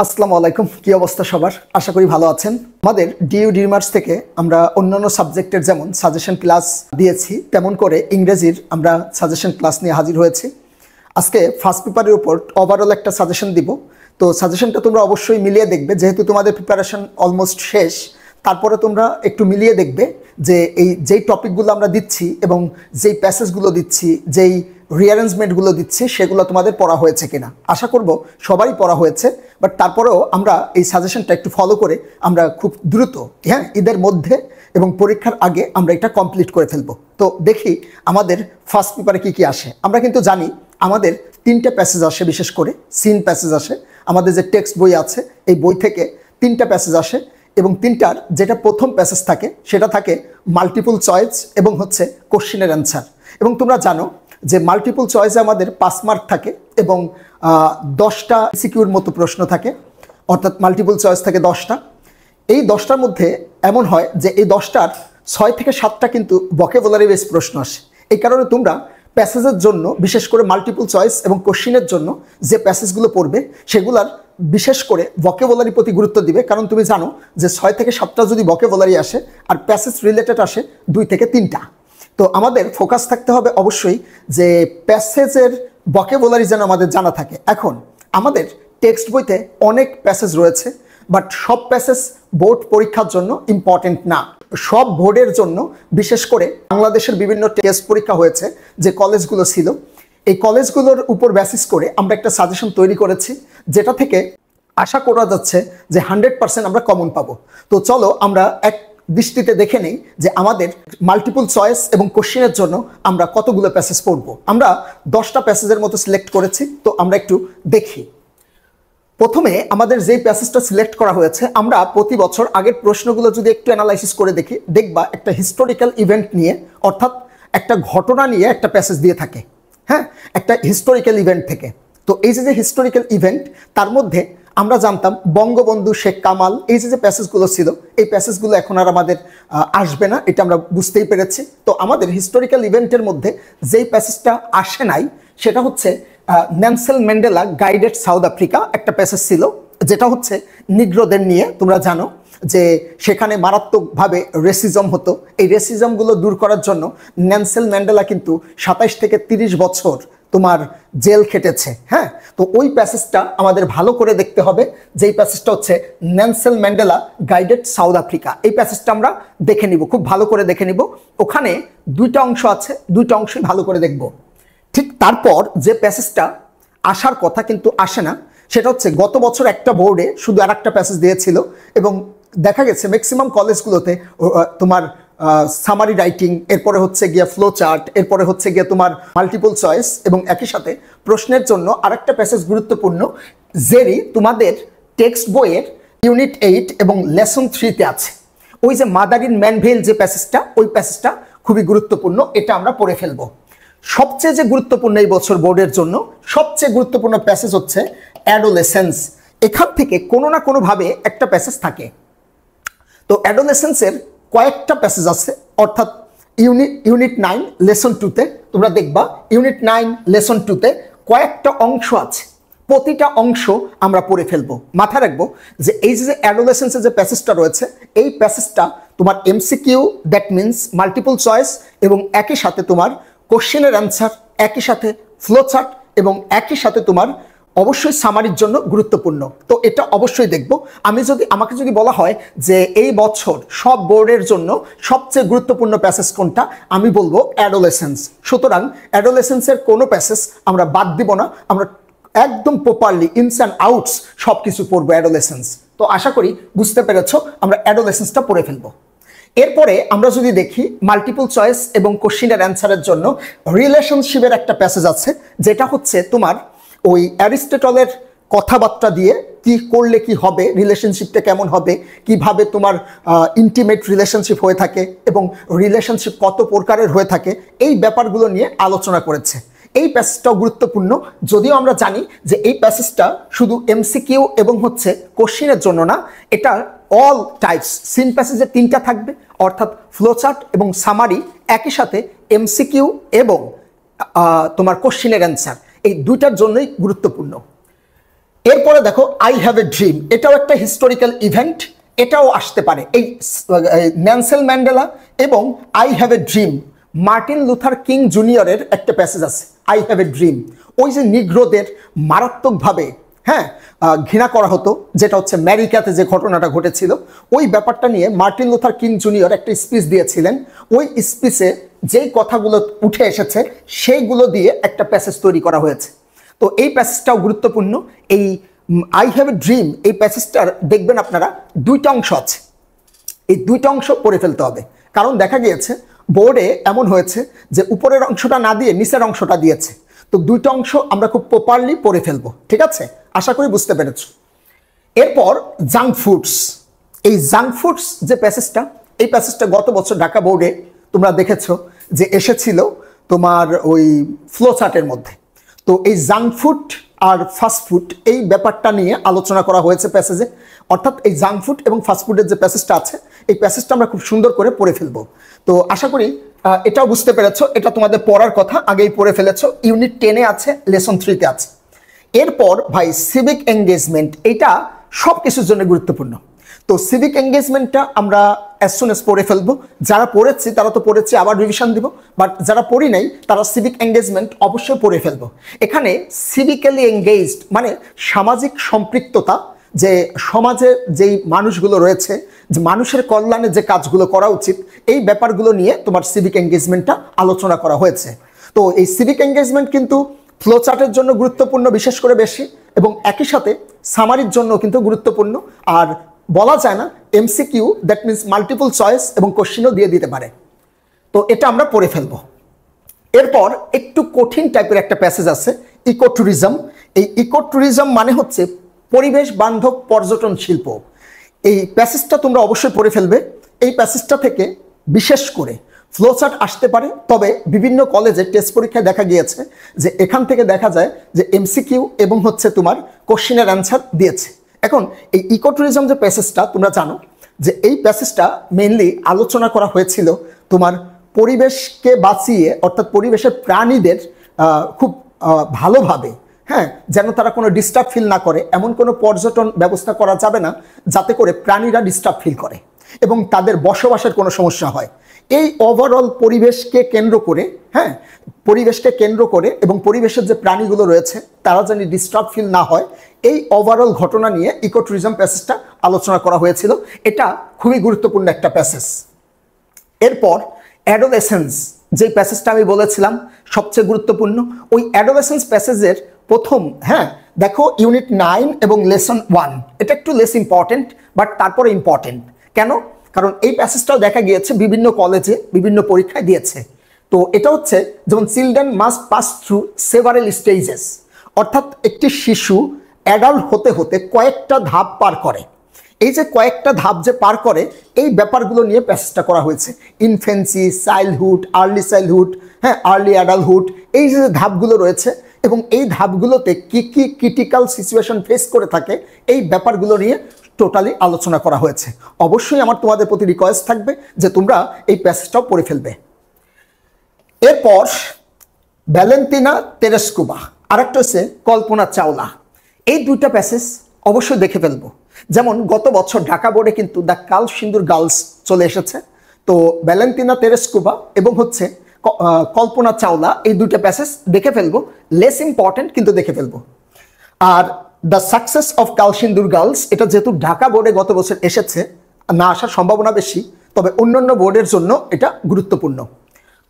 আসসালামু আলাইকুম, কি অবস্থা সবার? আশা করি ভালো আছেন। আমাদের ডিইউ ডিমার্স থেকে আমরা অন্যান্য সাবজেক্টের যেমন সাজেশন ক্লাস দিয়েছি, তেমন করে ইংরেজির আমরা সাজেশন ক্লাস নিয়ে হাজির হয়েছি। আজকে ফার্স্ট পেপারের উপর ওভারঅল একটা সাজেশন দিব। তো সাজেশনটা তোমরা অবশ্যই মিলিয়ে দেখবে, যেহেতু তোমাদের প্রিপারেশন অলমোস্ট শেষ। তারপরে তোমরা একটু মিলিয়ে দেখবে যে যেই টপিকগুলো আমরা দিচ্ছি এবং যেই প্যাসেজগুলো দিচ্ছি, যেই রিঅ্যারেঞ্জমেন্টগুলো দিচ্ছি, সেগুলো তোমাদের পড়া হয়েছে কিনা। আশা করব সবারই পড়া হয়েছে, বাট তারপরেও আমরা এই সাজেশনটা একটু ফলো করে আমরা খুব দ্রুত ঈদের মধ্যে এবং পরীক্ষার আগে আমরা এটা কমপ্লিট করে ফেলবো। তো দেখি আমাদের ফার্স্ট পেপারে কি কি আসে। আমরা কিন্তু জানি আমাদের 3টে প্যাসেজ আসে, বিশেষ করে সিন প্যাসেজ আসে। আমাদের যে টেক্সট বই আছে, এই বই থেকে 3টা প্যাসেজ আসে এবং 3টার যেটা প্রথম প্যাসেজ থাকে সেটা থাকে মাল্টিপল চয়েস এবং হচ্ছে কোশ্চেনের অ্যান্সার। এবং তোমরা জানো যে মাল্টিপল চয়েসে আমাদের 5 মার্ক থাকে এবং 10টা সিকিউর মতো প্রশ্ন থাকে, অর্থাৎ মাল্টিপল চয়েস থাকে 10টা। এই 10টার মধ্যে এমন হয় যে এই 10টার 6 থেকে 7টা কিন্তু ভোকাবুলারি বেস প্রশ্ন আসে। এই কারণে তোমরা প্যাসেজের জন্য, বিশেষ করে মাল্টিপল চয়েস এবং কোশ্চেনের জন্য যে প্যাসেজগুলো পড়বে সেগুলার বিশেষ করে ভোকাবুলারি প্রতি গুরুত্ব দিবে। কারণ তুমি জানো যে 6 থেকে 7টা যদি ভোকাবুলারি আসে আর প্যাসেজ রিলেটেড আসে 2 থেকে 3টা, তো আমাদের ফোকাস থাকতে হবে অবশ্যই যে প্যাসেজের ভোকাবুলারি যেন আমাদের জানা থাকে। এখন আমাদের টেক্সট বইতে অনেক প্যাসেজ রয়েছে, বাট সব প্যাসেজ বোর্ড পরীক্ষার জন্য ইম্পর্টেন্ট না। সব বোর্ডের জন্য, বিশেষ করে বাংলাদেশের বিভিন্ন টেস্ট পরীক্ষা হয়েছে যে কলেজগুলো ছিল, এই কলেজগুলোর উপর বেসিস করে আমরা একটা সাজেশন তৈরি করেছি, যেটা থেকে আশা করা যাচ্ছে যে 100% আমরা কমন পাবো। তো চলো আমরা এক দৃষ্টিতে দেখে নেই যে আমাদের মাল্টিপল চয়েস এবং কোশ্চেনের জন্য আমরা কতগুলো প্যাসেজ পড়বো। আমরা 10টা প্যাসেজের মতো সিলেক্ট করেছি, তো আমরা একটু দেখি। প্রথমে আমাদের যেই প্যাসেজটা সিলেক্ট করা হয়েছে, আমরা প্রতি বছর আগের প্রশ্নগুলো যদি একটু অ্যানালাইসিস করে দেখি, দেখবা একটা হিস্টোরিক্যাল ইভেন্ট নিয়ে, অর্থাৎ একটা ঘটনা নিয়ে একটা প্যাসেজ দিয়ে থাকে। একটা হিস্টোরিক্যাল ইভেন্ট থেকে। তো এই যে হিস্টোরিক্যাল ইভেন্ট, তার মধ্যে আমরা জানতাম বঙ্গবন্ধু শেখ কামাল, এই যে প্যাসেজগুলো ছিল, এই প্যাসেজগুলো এখন আর আমাদের আসবে না, এটা আমরা বুঝতেই পেরেছি। তো আমাদের হিস্টোরিক্যাল ইভেন্টের মধ্যে যেই প্যাসেজটা আসে নাই সেটা হচ্ছে Nelson Mandela guided south Africa, একটা প্যাসেজ ছিল যেটা হচ্ছে নিগ্রোদের নিয়ে। তোমরা জানো যে সেখানে মারাত্মকভাবে রেসিজম হতো। এই রেসিজমগুলো দূর করার জন্য নেলসন ম্যান্ডেলা কিন্তু 27 থেকে 30 বছর তোমার জেল খেটেছে। তো ওই প্যাসেজটা আমাদের ভালো করে দেখতে হবে, যেই প্যাসেজটা হচ্ছে Nelson Mandela guided south Africa. এই প্যাসেজটা আমরা দেখে নিব, খুব ভালো করে দেখে নিব। ওখানে 2টা অংশ আছে, 2টা অংশই ভালো করে দেখব। ঠিক তারপর যে প্যাসেজটা আসার কথা কিন্তু আসে না, সেটা হচ্ছে গত বছর একটা বোর্ডে শুধু আরেকটা প্যাসেজ দিয়েছিল এবং দেখা গেছে ম্যাক্সিমাম কলেজগুলোতে তোমার সামারি রাইটিং, এরপরে হচ্ছে গিয়া ফ্লো চার্ট, এরপরে হচ্ছে গিয়া তোমার মাল্টিপল চয়েস এবং একই সাথে প্রশ্নের জন্য আরেকটা প্যাসেজ গুরুত্বপূর্ণ, যেই তোমাদের টেক্সট বইয়ের ইউনিট 8 এবং লেসন 3-তে আছে। ওই যে মাদার ইন ম্যানভেল যে প্যাসেজটা, ওই প্যাসেজটা খুবই গুরুত্বপূর্ণ, এটা আমরা পড়ে ফেলবো। সবচেয়ে যে গুরুত্বপূর্ণ এই বছর বোর্ডের জন্য সবচেয়ে গুরুত্বপূর্ণ প্যাসেজ হচ্ছে অ্যাডোলেসেন্স। এখান থেকে কোনো না কোনোভাবে একটা প্যাসেজ থাকে। তো অ্যাডোলেসেন্সের কয়েকটা প্যাসেজ আছে, অর্থাৎ ইউনিট 9 লেসন 2-তে তোমরা দেখবা ইউনিট 9 লেসন 2-তে কয়েকটা অংশ আছে। প্রতিটা অংশ আমরা পড়ে ফেলবো। মাথায় রাখবো যে এই যে অ্যাডোলেসেন্সের যে প্যাসেজটা রয়েছে, এই প্যাসেজটা তোমার MCQ, that means multiple choice, এবং একই সাথে তোমার কোশ্চেনের অ্যান্সার, একই সাথে ফ্লো চার্ট এবং একই সাথে তোমার অবশ্যই সামারির জন্য গুরুত্বপূর্ণ। তো এটা অবশ্যই দেখব। আমাকে যদি বলা হয় যে এই বছর সব বোর্ডের জন্য সবচেয়ে গুরুত্বপূর্ণ প্যাসেজ কোনটা, আমি বলবো অ্যাডোলেসেন্স। সুতরাং অ্যাডোলেসেন্সের কোনো প্যাসেজ আমরা বাদ দিব না, আমরা একদম প্রপারলি ইনস অ্যান্ড আউটস সব কিছু পড়বো অ্যাডোলেসেন্স। তো আশা করি বুঝতে পেরেছো, আমরা অ্যাডোলেসেন্সটা পড়ে ফেলবো। এরপরে আমরা যদি দেখি মাল্টিপল চয়েস এবং কোশ্চেনের অ্যান্সারের জন্য রিলেশনশিপের একটা প্যাসেজ আছে, যেটা হচ্ছে তোমার ওই অ্যারিস্টটলের কথাবার্তা দিয়ে কি করলে কি হবে, রিলেশনশিপটা কেমন হবে, কিভাবে তোমার ইন্টিমেট রিলেশনশিপ হয়ে থাকে এবং রিলেশনশিপ কত প্রকারের হয়ে থাকে, এই ব্যাপারগুলো নিয়ে আলোচনা করেছে। এই প্যাসেজটাও গুরুত্বপূর্ণ, যদিও আমরা জানি যে এই প্যাসেজটা শুধু এমসিকিউ এবং হচ্ছে কোশ্চেনের জন্য না, এটা অল টাইপস। সিন প্যাসেজে 3টা থাকবে, অর্থাৎ ফ্লোচার্ট এবং সামারি, একই সাথে এমসিকিউ এবং তোমার কোশ্চেনের অ্যান্সার, এই 2টার জন্যই গুরুত্বপূর্ণ। এরপরে দেখো আই হ্যাভ এ ড্রিম, এটাও একটা হিস্টোরিক্যাল ইভেন্ট, এটাও আসতে পারে। এই নেলসন ম্যান্ডেলা এবং I have a dream, Martin Luther King জুনিয়রের একটা প্যাসেজ আছে, আই হ্যাভ এ ড্রিম। ওই যে নিগ্রোদের মারাত্মকভাবে ঘৃণা করা হতো, যেটা হচ্ছে আমেরিকাতে যে ঘটনাটা ঘটেছিল, ওই ব্যাপারটা নিয়ে মার্টিন লুথার কিং জুনিয়র একটা স্পিচ দিয়েছিলেন। ওই স্পিচে যেই কথাগুলো উঠে এসেছে সেইগুলো দিয়ে একটা প্যাসেজ তৈরি করা হয়েছে। তো এই প্যাসেজটাও গুরুত্বপূর্ণ। এই আই হ্যাভ এ ড্রিম, এই প্যাসেজটার দেখবেন আপনারা দুইটা অংশ আছে, এই দুইটা অংশ পড়ে ফেলতে হবে। কারণ দেখা গিয়েছে বোর্ডে এমন হয়েছে যে উপরের অংশটা না দিয়ে নিচের অংশটা দিয়েছে, তো দুইটা অংশ আমরা খুব প্রপারলি পড়ে ফেলবো, ঠিক আছে? আশা করি বুঝতে পেরেছো। এরপর জাঙ্ক ফুডস, এই জাঙ্ক ফুডস যে প্যাসেজটা, এই প্যাসেজটা গত বছর ঢাকা বোর্ডে তোমরা দেখেছো যে এসেছিল তোমার ওই ফ্লো চার্টের মধ্যে। তো এই জাঙ্ক ফুড আর ফাস্টফুড এই ব্যাপারটা নিয়ে আলোচনা করা হয়েছে প্যাসেজে। অর্থাৎ এই জাঙ্ক ফুড এবং ফাস্টফুডের যে প্যাসেজটা আছে, এই প্যাসেজটা আমরা খুব সুন্দর করে পড়ে ফেলবো। তো আশা করি এটাও বুঝতে পেরেছো, এটা তোমাদের পড়ার কথা, আগেই পড়ে ফেলেছো। ইউনিট 10-এ আছে, লেসন 3-তে আছে। এরপর ভাই সিভিক এঙ্গেজমেন্ট, এটা সব কিছুর জন্য গুরুত্বপূর্ণ। তো সিভিক এঙ্গেজমেন্টটা আমরা অ্যাজ সুন এজ পড়ে ফেলবো। যারা পড়েছি তারা তো পড়েছি, আবার রিভিশন দিব, বাট যারা পড়ি নাই তারা সিভিক এঙ্গেজমেন্ট অবশ্যই পড়ে ফেলবো। এখানে সিভিক্যালি এঙ্গেজড মানে সামাজিক সম্পৃক্ততা, যে সমাজে যেই মানুষগুলো রয়েছে, যে মানুষের কল্যাণে যে কাজগুলো করা উচিত, এই ব্যাপারগুলো নিয়ে তোমার সিভিক এঙ্গেজমেন্টটা আলোচনা করা হয়েছে। তো এই সিভিক এঙ্গেজমেন্ট কিন্তু ফ্লো চার্টের জন্য গুরুত্বপূর্ণ বিশেষ করে বেশি, এবং একই সাথে সামারির জন্য কিন্তু গুরুত্বপূর্ণ। আর বলা যায় না MCQ, that means multiple choice এবং কোশ্চেনও দিয়ে দিতে পারে। তো এটা আমরা পড়ে ফেলবো। এরপর একটু কঠিন টাইপের একটা প্যাসেজ আছে, ইকো ট্যুরিজম। এই ইকো ট্যুরিজম মানে হচ্ছে পরিবেশ বান্ধব পর্যটন শিল্প। এই প্যাসেজটা তোমরা অবশ্যই পড়ে ফেলবে। এই প্যাসেজটা থেকে বিশেষ করে ফ্লো চার্ট আসতে পারে, তবে বিভিন্ন কলেজে টেস্ট পরীক্ষায় দেখা গিয়েছে যে এখান থেকে দেখা যায় যে এমসিকিউ এবং হচ্ছে তোমার কোশ্চেনের অ্যান্সার দিয়েছে। এখন এই ইকো ট্যুরিজম যে প্যাসেজটা তোমরা জানো যে এই প্যাসেজটা মেইনলি আলোচনা করা হয়েছিল তোমার পরিবেশকে বাঁচিয়ে, অর্থাৎ পরিবেশের প্রাণীদের খুব ভালোভাবে, যেন তারা কোনো ডিস্টার্ব ফিল না করে, এমন কোনো পর্যটন ব্যবস্থা করা যাবে না যাতে করে প্রাণীরা ডিস্টার্ব ফিল করে এবং তাদের বসবাসের কোনো সমস্যা হয়। এই ওভারঅল পরিবেশকে কেন্দ্র করে, পরিবেশকে কেন্দ্র করে এবং পরিবেশের যে প্রাণীগুলো রয়েছে তারা যেন ডিস্টার্ব ফিল না হয়, এই ওভারঅল ঘটনা নিয়ে ইকো ট্যুরিজম প্যাসেজটা আলোচনা করা হয়েছিল। এটা খুবই গুরুত্বপূর্ণ একটা প্যাসেজ। এরপর অ্যাডোলেসেন্স, যে প্যাসেজটা আমি বলেছিলাম সবচেয়ে গুরুত্বপূর্ণ, ওই অ্যাডোলেসেন্স প্যাসেজের প্রথম দেখো ইউনিট 9 এবং লেসন 1, এটা একটু লেস ইম্পর্টেন্ট বাট তারপরে ইম্পর্টেন্ট। কেন? কারণ এই প্যাসেজটাও দেখা গিয়েছে বিভিন্ন কলেজে বিভিন্ন পরীক্ষায় দিয়েছে। তো এটা হচ্ছে যেমন children must pass through several stages, অর্থাৎ একটি শিশু অ্যাডাল্ট হতে হতে কয়েকটা ধাপ পার করে। এই যে কয়েকটা ধাপ যে পার করে, এই ব্যাপারগুলো নিয়ে প্যাসেজটা করা হয়েছে। Infancy, childhood, early childhood, early adulthood, এই যে ধাপগুলো রয়েছে এবং এই ধাপগুলোতে কি কি ক্রিটিক্যাল সিচুয়েশন ফেস করে থাকে, এই ব্যাপারগুলো নিয়ে টোটালি আলোচনা করা হয়েছে। অবশ্যই আমার তোমাদের প্রতি রিকোয়েস্ট থাকবে যে তোমরা এই প্যাসেজটাও পড়ে ফেলবে। এরপর ভ্যালেন্টিনা তেরেস্কোভা, আরেকটা হচ্ছে কল্পনা চাওলা। এই দুইটা প্যাসেজ অবশ্যই দেখে ফেলবো। যেমন গত বছর ঢাকা বোর্ডে কিন্তু দ্য কাল সিন্দুর গার্লস চলে এসেছে। তো ভ্যালেন্টিনা তেরেস্কোভা এবং হচ্ছে কল্পনা চাওলা, এই দুইটা প্যাসেজ দেখে ফেলবো। লেস ইম্পর্টেন্ট কিন্তু দেখে ফেলবো। আর the success of Kalsindur girls, এটা যেহেতু ঢাকা বোর্ডে গত বছর এসেছে, না আসার সম্ভাবনা বেশি, তবে অন্যান্য বোর্ডের জন্য এটা গুরুত্বপূর্ণ।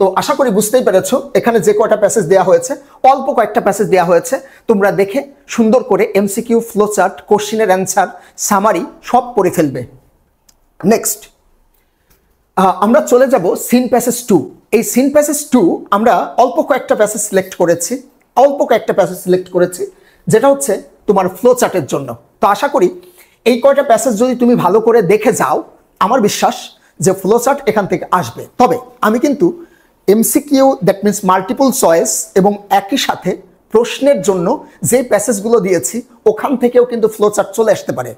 তো আশা করি বুঝতেই পেরেছো এখানে যে কয়টা প্যাসেজ দেওয়া হয়েছে, অল্প কয়েকটা প্যাসেজ দেওয়া হয়েছে, তোমরা দেখে সুন্দর করে এমসিকিউ, ফ্লো চার্ট, কোশ্চেনের অ্যান্সার, সামারি সব পড়ে ফেলবে। নেক্সট আমরা চলে যাব সিন প্যাসেজ 2। এই সিন প্যাসেজ 2 আমরা অল্প কয়েকটা প্যাসেজ সিলেক্ট করেছি, যেটা হচ্ছে তোমার ফ্লো চার্টের জন্য। তো আশা করি এই কয়টা প্যাসেজ যদি তুমি ভালো করে দেখে যাও, আমার বিশ্বাস যে ফ্লো চার্ট এখান থেকে আসবে। তবে আমি কিন্তু MCQ, that means multiple choice, এবং একই সাথে প্রশ্নের জন্য যে প্যাসেজগুলো দিয়েছি ওখান থেকেও কিন্তু ফ্লো চার্ট চলে আসতে পারে।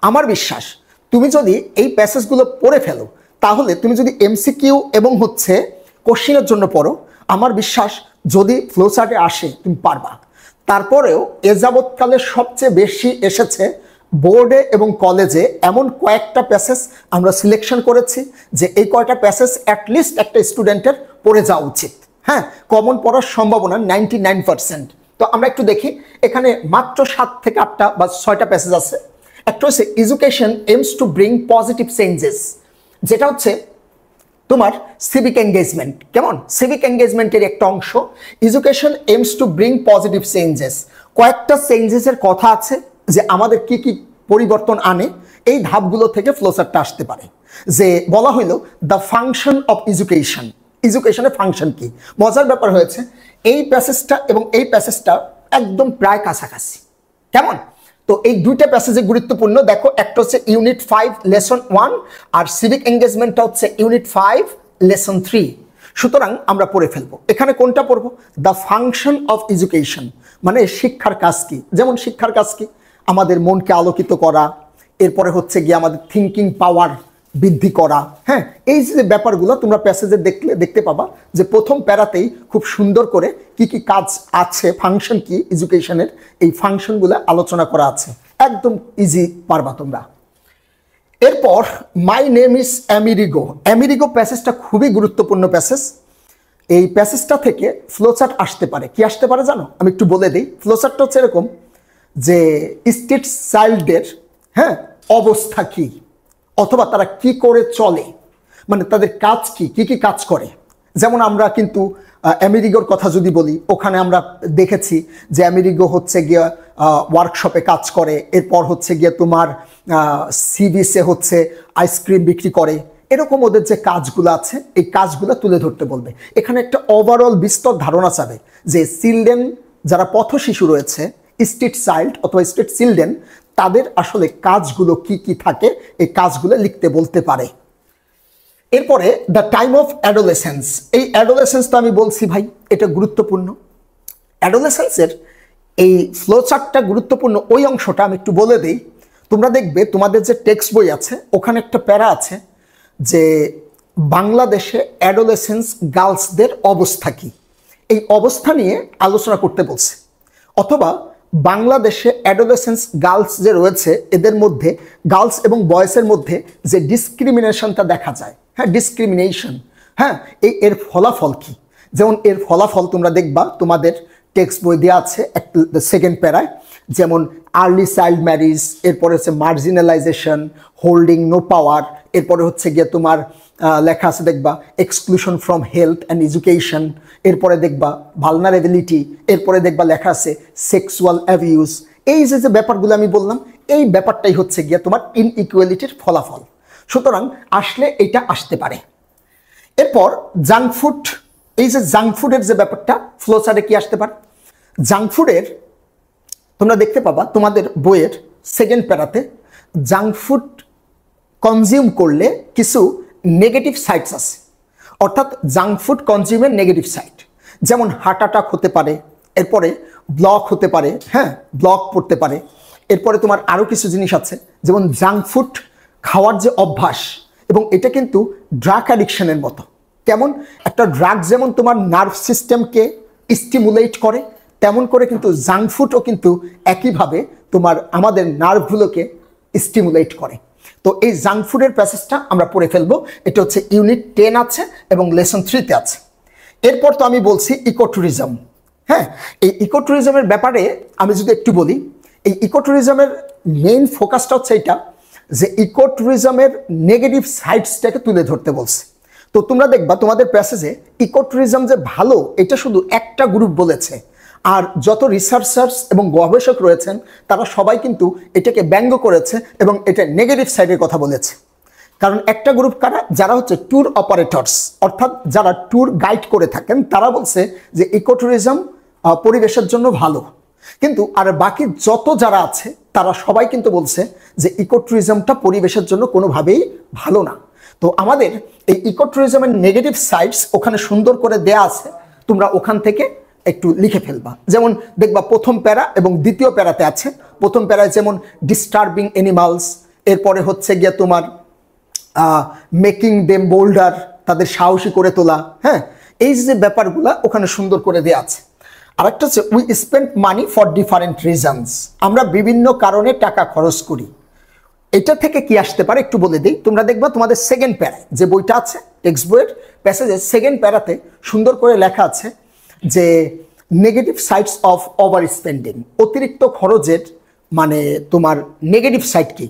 আমার বিশ্বাস তুমি যদি এই প্যাসেজগুলো পড়ে ফেলো, তাহলে তুমি যদি এমসিকিউ এবং হচ্ছে কোশ্চেনের জন্য পড়ো, আমার বিশ্বাস যদি ফ্লো চার্টে আসে তুমি পারবা। তারপরেও এ যাবৎকালে সবচেয়ে বেশি এসেছে বোর্ডে এবং কলেজে এমন কয়েকটা প্যাসেজ আমরা সিলেকশন করেছি যে এই কয়টা প্যাসেজ অ্যাটলিস্ট একটা স্টুডেন্টের পড়ে যাওয়া উচিত। হ্যাঁ, কমন পড়ার সম্ভাবনা 99%। তো আমরা একটু দেখি, এখানে মাত্র 7 থেকে 8টা বা 6টা প্যাসেজ আছে। একটা হচ্ছে education aims to bring positive changes, যেটা হচ্ছে তোমার সিভিক এঙ্গেজমেন্ট। কেমন? সিভিক এঙ্গেজমেন্টের একটা অংশ, education aims to bring positive changes. কয়েকটা চেঞ্জেসের কথা আছে যে আমাদের কি কি পরিবর্তন আনে, এই ধাপগুলো থেকে ফ্লোচার্টটা আসতে পারে। যে বলা হইল দ্য ফাংশন অফ এডুকেশন, এডুকেশনের ফাংশন কি। মজার ব্যাপার হয়েছে এই প্যাসেজটা এবং এই প্যাসেজটা একদম প্রায় কাছাকাছি। কেমন? তো এই দুইটা প্যাসেজে গুরুত্বপূর্ণ। দেখো, একটা হচ্ছে ইউনিট 5 লেসন 1 আর সিভিক এঙ্গেজমেন্টটা হচ্ছে ইউনিট 5 লেসন 3। সুতরাং আমরা পড়ে ফেলবো। এখানে কোনটা পড়বো? দ্য ফাংশন অফ এডুকেশন, মানে শিক্ষার কাজ কি। যেমন শিক্ষার কাজ কি? আমাদের মনকে আলোকিত করা, এরপরে হচ্ছে গিয়ে আমাদের থিঙ্কিং পাওয়ার বৃদ্ধি করা। হ্যাঁ, এই যে ব্যাপারগুলো তোমরা প্যাসেজে দেখতে পাবা যে প্রথম প্যারাতেই খুব সুন্দর করে কি কি কাজ আছে, ফাংশন কি এডুকেশনের, এই ফাংশনগুলো আলোচনা করা আছে। একদম ইজি পারবা তোমরা। এরপর my name is Amerigo. Amerigo প্যাসেজটা খুবই গুরুত্বপূর্ণ প্যাসেজ। এই প্যাসেজটা থেকে ফ্লোচার্ট আসতে পারে। কি আসতে পারে জানো? আমি একটু বলে দিই। ফ্লোচার্টটা হচ্ছে এরকম যে স্ট্রিট চাইল্ডদের হ্যাঁ অবস্থা কি, অথবা তারা কি করে চলে, মানে তাদের কাজ কি, কি কি কাজ করে। যেমন আমরা কিন্তু আমেরিগোর কথা যদি বলি, ওখানে আমরা দেখেছি যে আমেরিগো হচ্ছে গিয়ে ওয়ার্কশপে কাজ করে, এরপর হচ্ছে গিয়ে তোমার সি বিচে হচ্ছে আইসক্রিম বিক্রি করে। এরকম ওদের যে কাজগুলো আছে এই কাজগুলো তুলে ধরতে বলবে। এখানে একটা ওভারঅল বিস্তর ধারণা চাবে যে চিলড্রেন যারা পথ শিশু রয়েছে, স্ট্রিট চাইল্ড অথবা স্ট্রিট চিলড্রেন, তাদের আসলে কাজগুলো কি কি থাকে এই কাজগুলো লিখতে বলতে পারে। এরপরে দ্য টাইম অফ অ্যাডোলেসেন্স। এই অ্যাডোলেসেন্স তো আমি বলছি ভাই এটা গুরুত্বপূর্ণ। অ্যাডোলেসেন্সের এই ফ্লোচার্টটা গুরুত্বপূর্ণ। ওই অংশটা আমি একটু বলে দিই। তোমরা দেখবে তোমাদের যে টেক্সট বই আছে ওখানে একটা প্যারা আছে যে বাংলাদেশে অ্যাডোলেসেন্স গার্লসদের অবস্থা কি, এই অবস্থা নিয়ে আলোচনা করতে বলছে। অথবা বাংলাদেশে অ্যাডোলেসেন্স গার্লস যে রয়েছে এদের মধ্যে, গার্লস এবং বয়েসের মধ্যে যে ডিসক্রিমিনেশনটা দেখা যায়, হ্যাঁ ডিসক্রিমিনেশন, হ্যাঁ এর ফলাফল কি। যেমন এর ফলাফল তোমরা দেখবা তোমাদের টেক্সট বই দেওয়া আছে সেকেন্ড প্যারায়, যেমন আর্লি চাইল্ড ম্যারিজ, এরপরে হচ্ছে মার্জিনালাইজেশন, হোল্ডিং নো পাওয়ার, এরপরে হচ্ছে গিয়ে তোমার লেখা আছে দেখবা exclusion from health and education, এরপরে দেখবা ভালনারেবিলিটি, এরপরে দেখবা লেখা আছে সেক্সুয়াল অ্যাবিউজ। এই যে ব্যাপারগুলো আমি বললাম, এই ব্যাপারটাই হচ্ছে গিয়ে তোমার ইনইকুয়ালিটির ফলাফল। সুতরাং আসলে এটা আসতে পারে। এরপর জাঙ্ক ফুড, এই যে জাঙ্ক ফুডের যে ব্যাপারটা ফ্লোচার্টে কি আসতে পারে। জাঙ্ক ফুডের তোমরা দেখতে পাবা তোমাদের বইয়ের সেকেন্ড প্যারাতে জাঙ্ক ফুড কনজিউম করলে কিছু নেগেটিভ সাইডস আছে, অর্থাৎ জাঙ্ক ফুড কনজিউমের নেগেটিভ সাইড, যেমন হার্ট অ্যাটাক হতে পারে, এরপরে ব্লক হতে পারে, হ্যাঁ ব্লক পড়তে পারে। এরপরে তোমার আরও কিছু জিনিস আছে, যেমন জাঙ্ক ফুড খাওয়ার যে অভ্যাস, এবং এটা কিন্তু ড্রাগ অ্যাডিকশনের মতো। কেমন? একটা ড্রাগ যেমন তোমার নার্ভ সিস্টেমকে স্টিমুলেট করে, তেমন করে কিন্তু জাঙ্ক ফুডও কিন্তু একইভাবে তোমার আমাদের নার্ভগুলোকে স্টিমুলেট করে। তো এই জাঙ্ক ফুডের প্যাসেজটা আমরা পড়ে ফেলবো। এটা হচ্ছে ইউনিট 10 আছে এবং লেসন 3-তে আছে। এরপর তো আমি বলছি ইকো ট্যুরিজম। হ্যাঁ, এই ইকো ট্যুরিজমের ব্যাপারে আমি যদি একটু বলি, এই ইকো ট্যুরিজমের মেইন ফোকাসটা হচ্ছে এটা যে ইকো ট্যুরিজমের নেগেটিভ সাইডসটাকে তুলে ধরতে বলছে। তো তোমরা দেখবা তোমাদের প্যাসেজে ইকো ট্যুরিজম যে ভালো এটা শুধু একটা গ্রুপ বলেছে, আর যত রিসার্চার্স এবং গবেষক রয়েছেন তারা সবাই কিন্তু এটাকে ব্যঙ্গ করেছে এবং এটা নেগেটিভ সাইডের কথা বলেছে। কারণ একটা গ্রুপ কারা, যারা হচ্ছে ট্যুর অপারেটরস, অর্থাৎ যারা ট্যুর গাইড করে থাকেন, তারা বলছে যে ইকো ট্যুরিজম পরিবেশের জন্য ভালো। কিন্তু আর বাকি যত যারা আছে তারা সবাই কিন্তু বলছে যে ইকো ট্যুরিজমটা পরিবেশের জন্য কোনোভাবেই ভালো না। তো আমাদের এই ইকো ট্যুরিজমের নেগেটিভ সাইডস ওখানে সুন্দর করে দেয়া আছে, তোমরা ওখান থেকে একটু লিখে ফেলবা। যেমন দেখবা প্রথম প্যারা এবং দ্বিতীয় প্যারাতে আছে। প্রথম প্যারায় যেমন ডিস্টার্বিং অ্যানিমালস, এরপরে হচ্ছে গিয়ে তোমার মেকিং দেম বোল্ডার, তাদের সাহসী করে তোলা। হ্যাঁ, এই যে ব্যাপারগুলা ওখানে সুন্দর করে দেওয়া আছে। আরেকটা হচ্ছে we spend money for different reasons, আমরা বিভিন্ন কারণে টাকা খরচ করি। এটা থেকে কি আসতে পারে একটু বলে দিই। তোমরা দেখবা তোমাদের সেকেন্ড প্যারায় যে বইটা আছে টেক্সট বইয়ের প্যাসেজের সেকেন্ড প্যারাতে সুন্দর করে লেখা আছে যে negative sides of over spending, অতিরিক্ত খরচের মানে তোমার নেগেটিভ সাইড কি,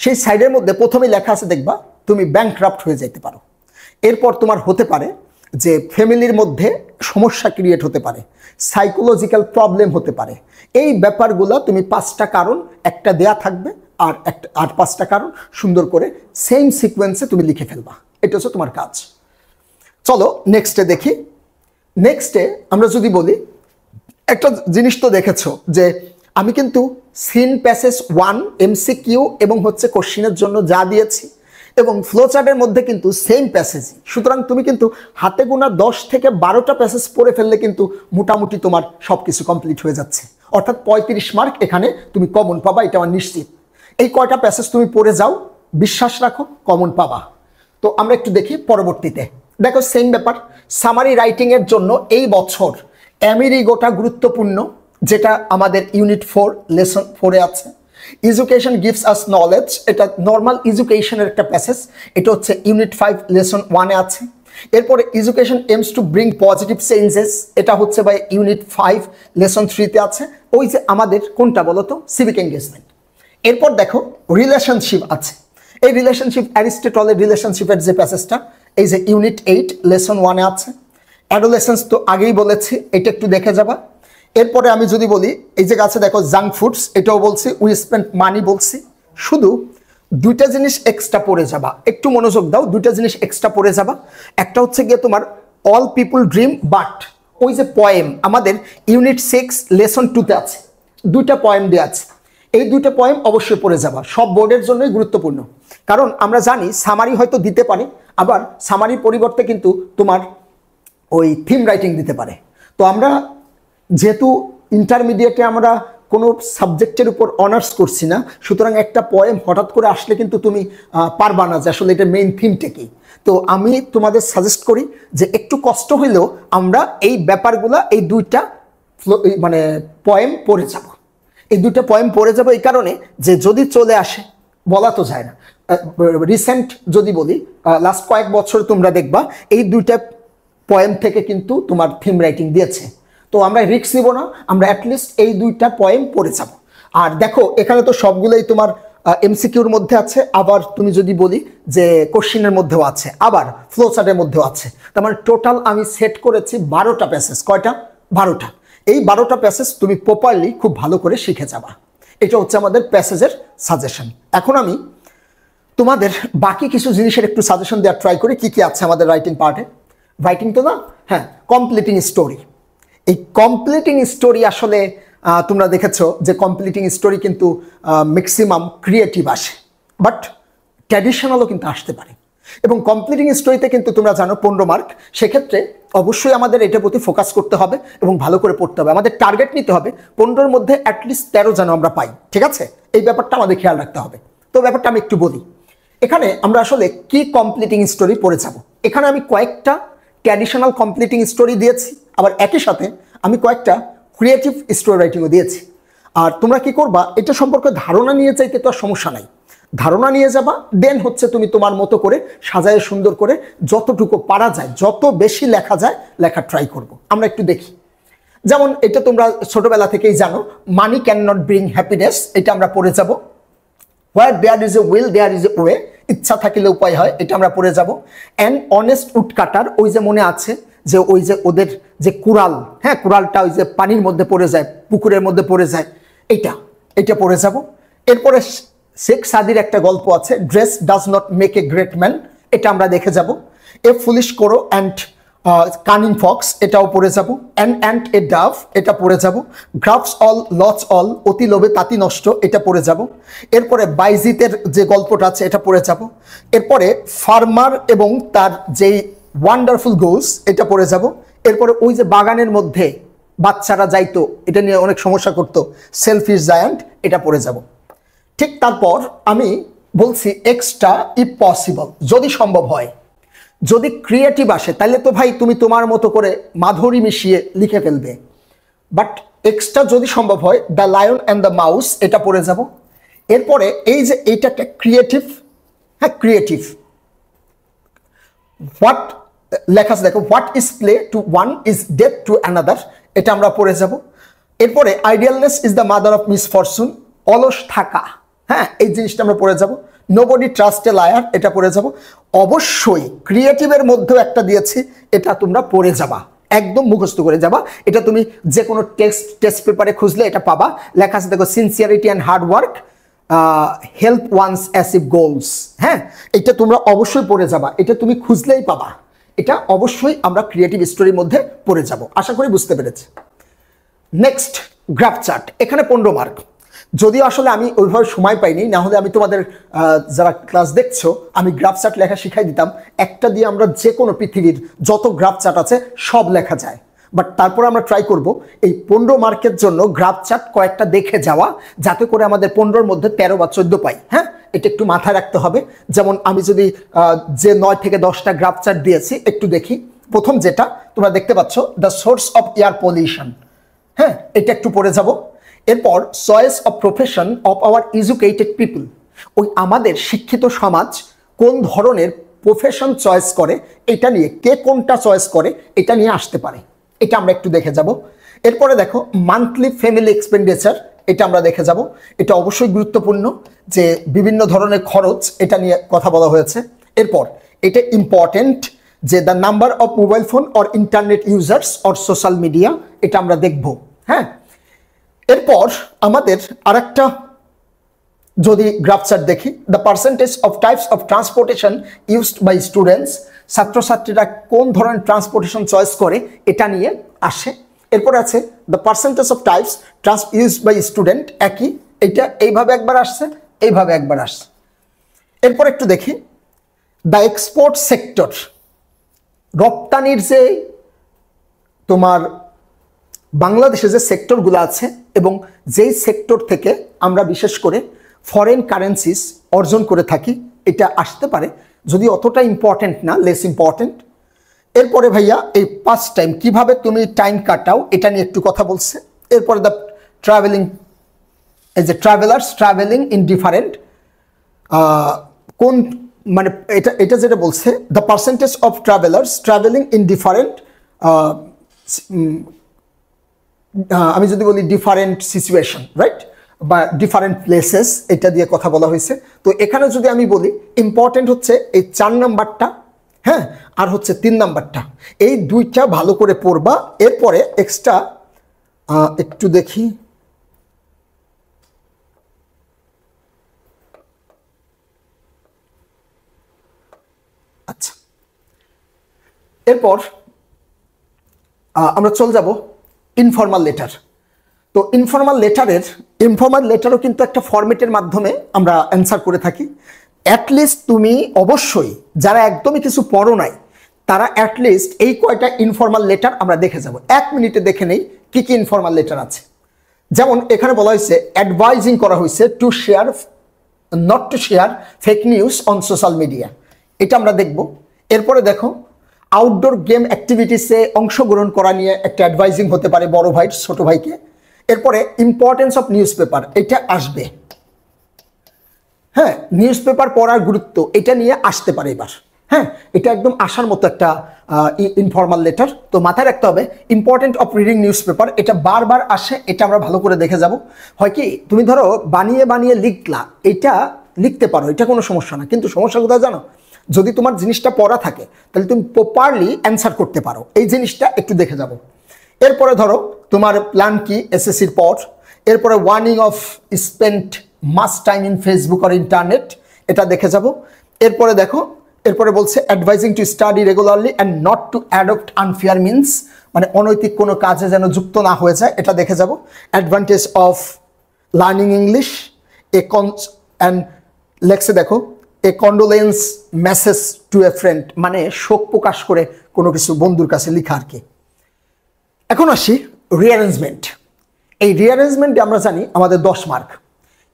সেই সাইডের মধ্যে প্রথমেই লেখা আছে দেখবা তুমি ব্যাংকরাপ্ট হয়ে যেতে পারো। এরপর তোমার হতে পারে যে ফ্যামিলির মধ্যে সমস্যা ক্রিয়েট হতে পারে, সাইকোলজিক্যাল প্রবলেম হতে পারে। এই ব্যাপারগুলো তুমি 5টা কারণ একটা দেয়া থাকবে আর 5টা কারণ সুন্দর করে সেম সিকোয়েন্সে তুমি লিখে ফেলবা। এটা হচ্ছে তোমার কাজ। চলো নেক্সটে দেখি। নেক্সটে আমরা যদি বলি একটা জিনিস তো দেখেছো যে আমি কিন্তু সিন প্যাসেজ 1 MCQ এবং হচ্ছে কোশ্চিনের জন্য যা দিয়েছি এবং ফ্লোচার্টের মধ্যে কিন্তু সেম প্যাসেজই। সুতরাং তুমি কিন্তু হাতে গোনা 10 থেকে 12টা প্যাসেজ পড়ে ফেললে কিন্তু মোটামুটি তোমার সব কিছু কমপ্লিট হয়ে যাচ্ছে। অর্থাৎ 35 মার্ক এখানে তুমি কমন পাবা, এটা আমার নিশ্চিত। এই কয়টা প্যাসেজ তুমি পড়ে যাও, বিশ্বাস রাখো কমন পাবা। তো আমরা একটু দেখি পরবর্তীতে। দেখো সেম ব্যাপার, সামারি রাইটিংয়ের জন্য এই বছর অ্যামেরিগোটা গুরুত্বপূর্ণ, যেটা আমাদের ইউনিট 4 লেসন 4-এ আছে। এডুকেশন গিভস আস নলেজ, এটা নর্মাল এডুকেশনের একটা প্যাসেজ, এটা হচ্ছে ইউনিট 5 লেসন 1-এ আছে। এরপরে education aims to bring positive changes, এটা হচ্ছে বাই ইউনিট 5 লেসন 3-তে আছে। ওই যে আমাদের কোনটা বলো তো, সিভিক এঙ্গেজমেন্ট। এরপর দেখো রিলেশনশিপ আছে, এই রিলেশনশিপ অ্যারিস্টটলের রিলেশনশিপের যে প্যাসেজটা এই যে ইউনিট 8 লেসন 1-এ আছে। অ্যাডোলেসেন্স তো আগেই বলেছি, এটা একটু দেখে যাবা। এরপরে আমি যদি বলি এই যে কাছে দেখো জাঙ্ক ফুডস, এটাও বলছি, উই স্পেন্ড মানি বলছি। শুধু 2টা জিনিস এক্সট্রা পড়ে যাবা, একটু মনোযোগ দাও, 2টা জিনিস এক্সট্রা পড়ে যাবা। একটা হচ্ছে গিয়ে তোমার অল পিপুল ড্রিম বাট, ওই যে পয়েম আমাদের ইউনিট 6 লেসন 2-তে আছে, 2টা পয়েম দেওয়া আছে। এই 2টা পয়েম অবশ্যই পড়ে যাবা, সব বোর্ডের জন্যই গুরুত্বপূর্ণ। কারণ আমরা জানি সামারি হয়তো দিতে পারে, আবার সামারির পরিবর্তে কিন্তু তোমার ওই থিম রাইটিং দিতে পারে। তো আমরা যেহেতু ইন্টারমিডিয়েটে আমরা কোনো সাবজেক্টের উপর অনার্স করছি না, সুতরাং একটা পয়েম হঠাৎ করে আসলে কিন্তু তুমি পারবা না যে আসলে এটা মেইন থিমটা কি। তো আমি তোমাদের সাজেস্ট করি যে একটু কষ্ট হইলেও আমরা এই ব্যাপারগুলা এই 2টা মানে পয়েম পড়ে যাব, এই 2টা পয়েম পড়ে যাব এই কারণে যে যদি চলে আসে বলা তো যায় না। রিসেন্ট যদি বলি লাস্ট কয়েক বছর তোমরা দেখবা এই 2টা পয়েম থেকে কিন্তু তোমার থিম রাইটিং দিয়েছে। তো আমরা রিস্ক নিব না, আমরা অ্যাটলিস্ট এই 2টা পয়েম পড়ে যাব। আর দেখো এখানে তো সবগুলোই তোমার এমসিকিউর মধ্যে আছে, আবার তুমি যদি বলি যে কোশ্চিনের মধ্যেও আছে, আবার ফ্লোচার্টের মধ্যেও আছে। তার মানে টোটাল আমি সেট করেছি 12টা প্যাসেজ। কয়টা? 12টা। এই 12টা প্যাসেজ তুমি প্রপারলি খুব ভালো করে শিখে যাবা। এটা হচ্ছে আমাদের প্যাসেজের সাজেশন। এখন আমি তোমাদের বাকি কিছু জিনিসের একটু সাজেশন দেওয়ার ট্রাই করি কি কি আছে আমাদের রাইটিং পার্টে। রাইটিং তো না, হ্যাঁ, কমপ্লিটিং স্টোরি। এই কমপ্লিটিং স্টোরি আসলে তোমরা দেখেছো যে কমপ্লিটিং স্টোরি কিন্তু ম্যাক্সিমাম ক্রিয়েটিভ আসে, বাট ট্র্যাডিশনালও কিন্তু আসতে পারে। এবং কমপ্লিটিং স্টোরিতে কিন্তু তোমরা জানো 15 মার্ক। সেক্ষেত্রে অবশ্যই আমাদের এটার প্রতি ফোকাস করতে হবে এবং ভালো করে পড়তে হবে। আমাদের টার্গেট নিতে হবে 15-এর মধ্যে অ্যাটলিস্ট 13 যেন আমরা পাই, ঠিক আছে? এই ব্যাপারটা আমাদের খেয়াল রাখতে হবে। তো ব্যাপারটা আমি একটু বলি। এখানে আমরা আসলে কি কমপ্লিটিং স্টোরি পড়ে যাব। এখানে আমি কয়েকটা ট্র্যাডিশনাল কমপ্লিটিং স্টোরি দিয়েছি, আবার একই সাথে আমি কয়েকটা ক্রিয়েটিভ স্টোরি রাইটিংও দিয়েছি। আর তোমরা কি করবা, এটা সম্পর্কে ধারণা নিয়ে চাইতে তো আর সমস্যা নাই, ধারণা নিয়ে যাবা, দেন হচ্ছে তুমি তোমার মতো করে সাজায় সুন্দর করে যতটুকু পারা যায়, যত বেশি লেখা যায় লেখা ট্রাই করব। আমরা একটু দেখি। যেমন এটা তোমরা ছোটবেলা থেকেই জানো, money can not bring happiness, এটা আমরা পড়ে যাব। Where there is a will there is a way, ইচ্ছা থাকিলে উপায় হয়, এটা আমরা পড়ে যাব। অ্যান্ড অনেস্ট উড কাটার, ওই যে মনে আছে যে ওই যে ওদের যে কুড়াল, হ্যাঁ কুড়ালটা ওই যে পানির মধ্যে পড়ে যায়, পুকুরের মধ্যে পড়ে যায়, এটা পড়ে যাব। এরপরে শেখ সাদির একটা গল্প আছে, dress does not make a great man, এটা আমরা দেখে যাব। এ ফুলিশ করো অ্যান্ড কানিং ফক্স, এটাও পড়ে যাব। অ্যান্ড এ ডাভ, এটা পড়ে যাব। গ্রাফস অল লস অল, অতি লোভে তাঁতি নষ্ট, এটা পড়ে যাব। এরপরে বাইজিতের যে গল্পটা আছে এটা পড়ে যাব। এরপরে ফার্মার এবং তার যেই ওয়ান্ডারফুল গোস, এটা পড়ে যাব। এরপরে ওই যে বাগানের মধ্যে বাচ্চারা যাইতো, এটা নিয়ে অনেক সমস্যা করতো, সেলফিশ জায়ান্ট, এটা পড়ে যাব। ঠিক তারপর আমি বলছি এক্সট্রা ইফ পসিবল, যদি সম্ভব হয়, যদি ক্রিয়েটিভ আসে তাহলে তো ভাই তুমি তোমার মতো করে মাধুরী মিশিয়ে লিখে ফেলবে। বাট এক্সট্রা যদি সম্ভব হয় the lion and the mouse এটা পড়ে যাব। এরপরে এই যে এইটা একটা ক্রিয়েটিভ, হ্যাঁ ক্রিয়েটিভ, হোয়াট লেখা আছে দেখো, what is play to one is death to another, এটা আমরা পড়ে যাব। এরপরে আইডিয়ালনেস is the mother of misfortune, অলস থাকা, হ্যাঁ এই জিনিসটা আমরা পড়ে যাব। নোবডি ট্রাস্ট এ লায়ার, এটা পড়ে যাব। অবশ্যই ক্রিয়েটিভের মধ্যেও একটা দিয়েছি, এটা তোমরা পড়ে যাবা, একদম মুখস্থ করে যাবা। এটা তুমি যে কোনো টেস্ট পেপারে খুঁজলে এটা পাবা। লেখা আছে দেখো, sincerity and hard work help one's achieve goals, হ্যাঁ এটা তোমরা অবশ্যই পড়ে যাবা, এটা তুমি খুঁজলেই পাবা। এটা অবশ্যই আমরা ক্রিয়েটিভ স্টোরির মধ্যে পড়ে যাব, আশা করি বুঝতে পেরেছি। নেক্সট গ্রাফ চার্ট, এখানে 15 মার্ক। যদিও আসলে আমি ওইভাবে সময় পাইনি, না হলে আমি তোমাদের যারা ক্লাস দেখছো আমি গ্রাফ চার্ট লেখা শিখাই দিতাম। একটা দিয়ে আমরা যে কোনো পৃথিবীর যত গ্রাফ চার্ট আছে সব লেখা যায়, বাট তারপরে আমরা ট্রাই করব এই 15 মার্কের জন্য গ্রাফ চার্ট কয়েকটা দেখে যাওয়া, যাতে করে আমাদের 15-র মধ্যে 13 বা 14 পাই। হ্যাঁ এটা একটু মাথায় রাখতে হবে। যেমন আমি যদি যে 9 থেকে 10টা গ্রাফ চার্ট দিয়েছি একটু দেখি। প্রথম যেটা তোমরা দেখতে পাচ্ছ, the source of air pollution, হ্যাঁ এটা একটু পড়ে যাব। এরপর choice of profession of our educated people, ওই আমাদের শিক্ষিত সমাজ কোন ধরনের প্রফেশন চয়েস করে, এটা নিয়ে কে কোনটা চয়েস করে এটা নিয়ে আসতে পারে, এটা আমরা একটু দেখে যাব। এরপরে দেখো মান্থলি ফ্যামিলি এক্সপেন্ডিচার, এটা আমরা দেখে যাব। এটা অবশ্যই গুরুত্বপূর্ণ যে বিভিন্ন ধরনের খরচ, এটা নিয়ে কথা বলা হয়েছে। এরপর এটা ইম্পর্টেন্ট যে the number of mobile phone or internet users or social media, এটা আমরা দেখব। হ্যাঁ এরপর আমাদের আরেকটা যদি গ্রাফ চার্ট দেখি, the percentage of types of transportation used by students, ছাত্রছাত্রীরা কোন ধরনের ট্রান্সপোর্টেশন চয়েস করে এটা নিয়ে আসে। এরপর আছে the percentage of types used by student, একই, এটা এইভাবে একবার আসছে, এইভাবে একবার আসছে। এরপর একটু দেখি দ্য এক্সপোর্ট সেক্টর, রপ্তানির যে তোমার বাংলাদেশে যে সেক্টরগুলো আছে এবং যেই সেক্টর থেকে আমরা বিশেষ করে ফরেন কারেন্সিস অর্জন করে থাকি, এটা আসতে পারে, যদি অতটা ইম্পর্টেন্ট না, লেস ইম্পর্টেন্ট। এরপরে ভাইয়া এই পাস্ট টাইম, কিভাবে তুমি টাইম কাটাও, এটা নিয়ে একটু কথা বলছে। এরপরে দ্য ট্রাভেলিং, এই যে ট্রাভেলার্স ট্রাভেলিং ইন ডিফারেন্ট, কোন মানে এটা যেটা বলছে, the percentage of travellers travelling in different, আমি যদি বলি ডিফারেন্ট সিচুয়েশন, রাইট, বা ডিফারেন্ট প্লেসেস, এটা দিয়ে কথা বলা হয়েছে। তো এখানে যদি আমি বলি ইম্পর্টেন্ট হচ্ছে এই 4 নাম্বারটা, হ্যাঁ আর হচ্ছে 3 নাম্বারটা, এই দুইটা ভালো করে পড়বা। এরপরে এক্সট্রা একটু দেখি, আচ্ছা এরপর আমরা চলে যাব ইনফর্মাল লেটার। তো ইনফর্মাল লেটারও কিন্তু একটা ফরম্যাটের মাধ্যমে আমরা অ্যান্সার করে থাকি। অ্যাটলিস্ট তুমি অবশ্যই যারা একদমই কিছু পড়ো নাই, তারা অ্যাটলিস্ট এই কয়টা ইনফর্মাল লেটার আমরা দেখে যাব। 1 মিনিটে দেখে নেই কি কি ইনফর্মাল লেটার আছে। যেমন এখানে বলা হয়েছে অ্যাডভাইজিং করা হয়েছে to share, not to share fake news on social media, এটা আমরা দেখব। এরপরে দেখো আউটডোর গেম অ্যাক্টিভিটিসে অংশগ্রহণ করা নিয়ে একটা অ্যাডভাইজিং হতে পারে বড় ভাই ছোট ভাইকে। এরপরে ইম্পর্টেন্স অফ নিউজ পেপার, এটা আসবে, হ্যাঁ নিউজ পেপার পড়ার গুরুত্ব, এটা নিয়ে আসতে পারে এবার। হ্যাঁ এটা একদম আসার মতো একটা ইনফর্মাল লেটার। তো মাথায় রাখতে হবে important of reading news paper, এটা বারবার আসে, এটা আমরা ভালো করে দেখে যাব। হয় কি তুমি ধরো বানিয়ে বানিয়ে লিখলা, এটা লিখতে পারো, এটা কোনো সমস্যা না, কিন্তু সমস্যা কোথায় জানো, যদি তোমার জিনিসটা পড়া থাকে তাহলে তুমি প্রপারলি অ্যান্সার করতে পারো, এই জিনিসটা একটু দেখে যাব। এরপরে ধরো তোমার প্ল্যান কি এসএসসির পর, এরপরে warning of spent mass time in Facebook আর ইন্টারনেট, এটা দেখে যাব। এরপরে দেখো, এরপরে বলছে advising to study regularly and not to adopt unfair means, মানে অনৈতিক কোনো কাজে যেন যুক্ত না হয়ে যায়, এটা দেখে যাব। Advantage of learning English and লেখছে দেখো a condolence message to a friend, মানে শোক প্রকাশ করে কোনো কিছু বন্ধুর কাছে লেখা আর কি। এখন আসি রিঅ্যারেঞ্জমেন্ট। এই রিঅ্যারেঞ্জমেন্টে আমরা জানি আমাদের 10 মার্ক।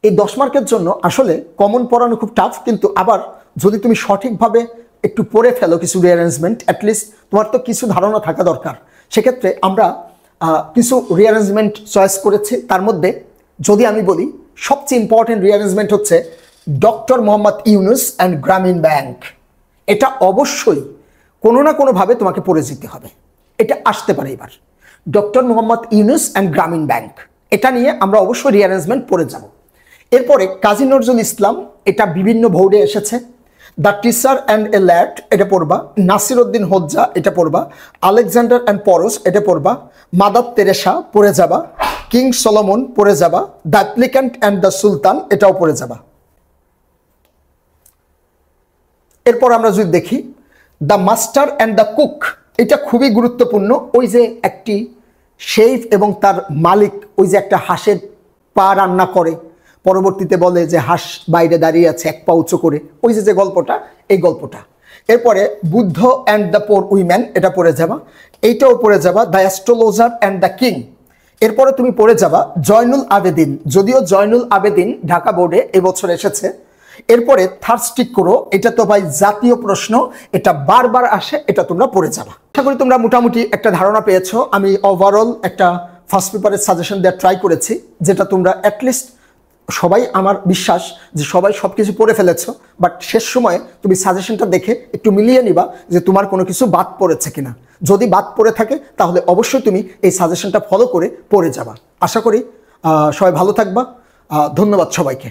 এই 10 মার্কের জন্য আসলে কমন পড়ানো খুব টাফ, কিন্তু আবার যদি তুমি সঠিকভাবে একটু পড়ে ফেলো কিছু রিঅ্যারেঞ্জমেন্ট, অ্যাটলিস্ট তোমার তো কিছু ধারণা থাকা দরকার। সেক্ষেত্রে আমরা কিছু রিঅ্যারেঞ্জমেন্ট চয়েস করেছি। তার মধ্যে যদি আমি বলি সবচেয়ে ইম্পর্টেন্ট রিঅ্যারেঞ্জমেন্ট হচ্ছে ডক্টর মোহাম্মদ ইউনুস অ্যান্ড গ্রামীণ ব্যাংক। এটা অবশ্যই কোনো না কোনোভাবে তোমাকে পড়ে যেতে হবে, এটা আসতে পারে এবার। ডক্টর মোহাম্মদ ইউনুস অ্যান্ড গ্রামীণ ব্যাংক, এটা নিয়ে আমরা অবশ্যই রিঅ্যারেঞ্জমেন্ট পড়ে যাব। এরপরে কাজী নজরুল ইসলাম, এটা বিভিন্ন বোর্ডে এসেছে। The teacher and a lad, এটা পড়বা। নাসির উদ্দিন হোজ্জা, এটা পড়বা। আলেকজান্ডার অ্যান্ড পরস, এটা পড়বা। মাদার তেরেসা পড়ে যাবা। কিং সলোমন পড়ে যাবা। দ্য অ্যাপ্লিক্যান্ট অ্যান্ড দ্য সুলতান, এটাও পড়ে যাবা। এরপর আমরা যদি দেখি the master and the cook, এটা খুবই গুরুত্বপূর্ণ। ওই যে একটি শেফ এবং তার মালিক ওই যে একটা হাঁসের পা রান্না করে, পরবর্তীতে বলে যে হাঁস বাইরে দাঁড়িয়ে আছে এক পা উঁচু করে, ওই যে গল্পটা, এই গল্পটা। এরপরে Buddha and the poor women, এটা পড়ে যাবা। এইটাও পড়ে যাবা। The astrologer and the king. এরপরে তুমি পড়ে যাবা জয়নুল আবেদিন, যদিও জয়নুল আবেদিন ঢাকা বোর্ডে এবছর এসেছে। এরপরে থার্স্টিক করো, এটা তো ভাই জাতীয় প্রশ্ন, এটা বারবার আসে, এটা তোমরা পড়ে যাবা। আশা করি তোমরা মোটামুটি একটা ধারণা পেয়েছো। আমি ওভারঅল একটা ফার্স্ট পেপারের সাজেশন দেওয়ার ট্রাই করেছি, যেটা তোমরা অ্যাটলিস্ট সবাই, আমার বিশ্বাস যে সবাই সব কিছু পড়ে ফেলেছো, বাট শেষ সময়ে তুমি সাজেশনটা দেখে একটু মিলিয়ে নিবা যে তোমার কোনো কিছু বাদ পড়েছে কিনা। যদি বাদ পড়ে থাকে তাহলে অবশ্যই তুমি এই সাজেশনটা ফলো করে পড়ে যাবা। আশা করি সবাই ভালো থাকবা। ধন্যবাদ সবাইকে।